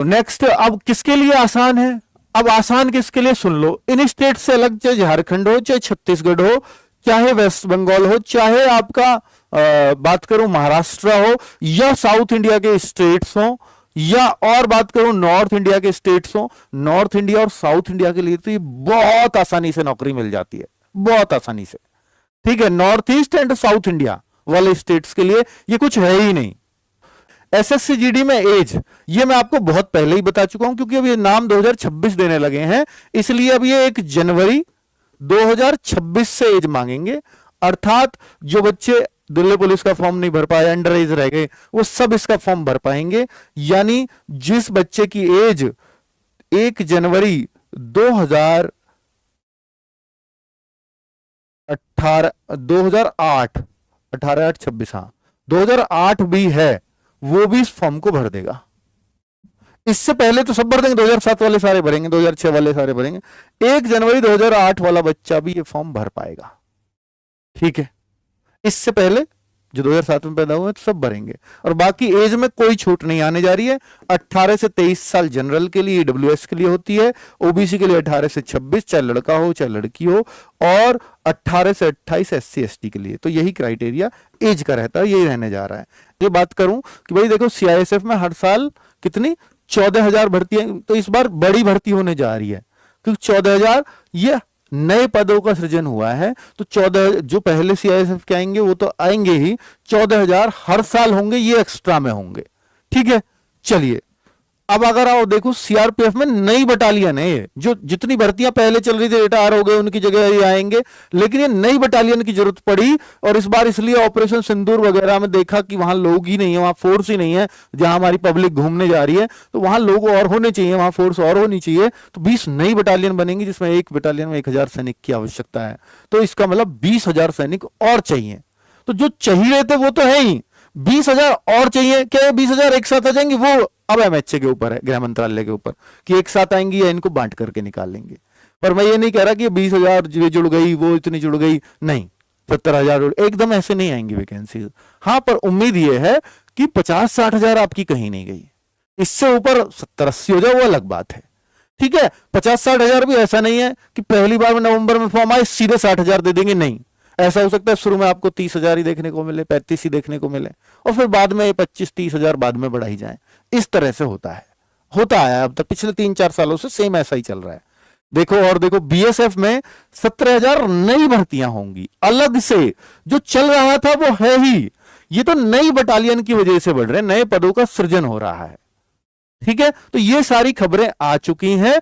Next, अब किसके लिए आसान है? अब आसान किसके लिए, सुन लो। इन स्टेट से अलग, चाहे झारखंड हो, चाहे छत्तीसगढ़ हो, चाहे वेस्ट बंगाल हो, चाहे आपका बात करूं महाराष्ट्र हो, या साउथ इंडिया के स्टेट्स हो, या और बात करूं नॉर्थ इंडिया के स्टेट्स हो, नॉर्थ इंडिया और साउथ इंडिया के लिए तो ये बहुत आसानी से नौकरी मिल जाती है, बहुत आसानी से। ठीक है, north east and south India वाले स्टेट्स के लिए ये कुछ है ही नहीं। एसएससी-जीडी में एज, ये मैं आपको बहुत पहले ही बता चुका हूं, क्योंकि अब ये नाम 2026 देने लगे हैं, इसलिए अब ये 1 जनवरी 2026 से एज मांगेंगे। अर्थात जो बच्चे दिल्ली पुलिस का फॉर्म नहीं भर पाए, अंडर एज रह गए, वो सब इसका फॉर्म भर पाएंगे। यानी जिस बच्चे की एज 1 जनवरी 2018 2008 18 8 26, हाँ 2008 भी है, वो भी इस फॉर्म को भर देगा। इससे पहले तो सब भर देंगे, 2007 वाले सारे भरेंगे, 2006 वाले सारे भरेंगे। 1 जनवरी 2008 वाला बच्चा भी ये फॉर्म भर पाएगा। ठीक है, इससे पहले जो 2007 में पैदा हुए तो सब भरेंगे, और बाकी एज में कोई छूट नहीं आने जा रही है। 18 से 23 साल जनरल के लिए, ईडब्ल्यूएस के लिए होती है, ओबीसी के लिए 18 से 26, चाहे लड़का हो चाहे लड़की हो, और 18 से 28 एससी एसटी के लिए। तो यही क्राइटेरिया एज का रहता है, यही रहने जा रहा है। ये बात करूं कि भाई देखो, सीआईएसएफ में हर साल कितनी 14,000 भर्ती है, तो इस बार बड़ी भर्ती होने जा रही है, क्योंकि 14,000 ये नए पदों का सृजन हुआ है। तो 14 जो पहले सीआईएसएफ के आएंगे वो तो आएंगे ही, 14,000 हर साल होंगे, ये एक्स्ट्रा में होंगे। ठीक है, चलिए अब अगर आओ देखो, सीआरपीएफ में नई बटालियन है ये, जो जितनी भर्तियां पहले चल रही थी रिटायर हो गए, उनकी जगह ये आएंगे, लेकिन ये नई बटालियन की जरूरत पड़ी। और इस बार इसलिए ऑपरेशन सिंदूर वगैरह में देखा कि वहां लोग ही नहीं है, वहां फोर्स ही नहीं है, जहां हमारी पब्लिक घूमने जा रही है, तो वहां लोग और होने चाहिए, वहां फोर्स और होनी चाहिए। तो 20 नई बटालियन बनेंगी, जिसमें एक बटालियन में 1,000 सैनिक की आवश्यकता है। तो इसका मतलब 20,000 सैनिक और चाहिए। तो जो चाहिए थे वो तो है ही, 20,000 और चाहिए। क्या 20,000 एक साथ आ जाएंगे? वो अब एमएचए के ऊपर है, गृह मंत्रालय के ऊपर, कि एक साथ आएंगी या इनको बांट करके निकाल लेंगे। पर मैं ये नहीं कह रहा कि 20,000 जुड़ गई, वो इतनी जुड़ गई, नहीं, 70,000 एकदम ऐसे नहीं आएंगी वैकेंसी। हाँ, पर उम्मीद ये है कि 50-60,000 आपकी कहीं नहीं गई। इससे ऊपर 70-80 हो जाए वो अलग बात है। ठीक है, 50-60,000 भी ऐसा नहीं है कि पहली बार में नवंबर में फॉर्म आए सीधे 60,000 दे देंगे, नहीं। ऐसा हो सकता है शुरू में आपको 30,000 ही देखने को मिले, 35 ही देखने को मिले, और फिर बाद में 25-30,000 बाद में बढ़ाई जाए। इस तरह से होता है, होता आया अब तक, पिछले 3-4 सालों से सेम ऐसा ही चल रहा है। देखो, और देखो बीएसएफ में 17,000 नई भर्तियां होंगी अलग से। जो चल रहा था वो है ही, ये तो नई बटालियन की वजह से बढ़ रहे हैं, नए पदों का सृजन हो रहा है। ठीक है, तो ये सारी खबरें आ चुकी हैं।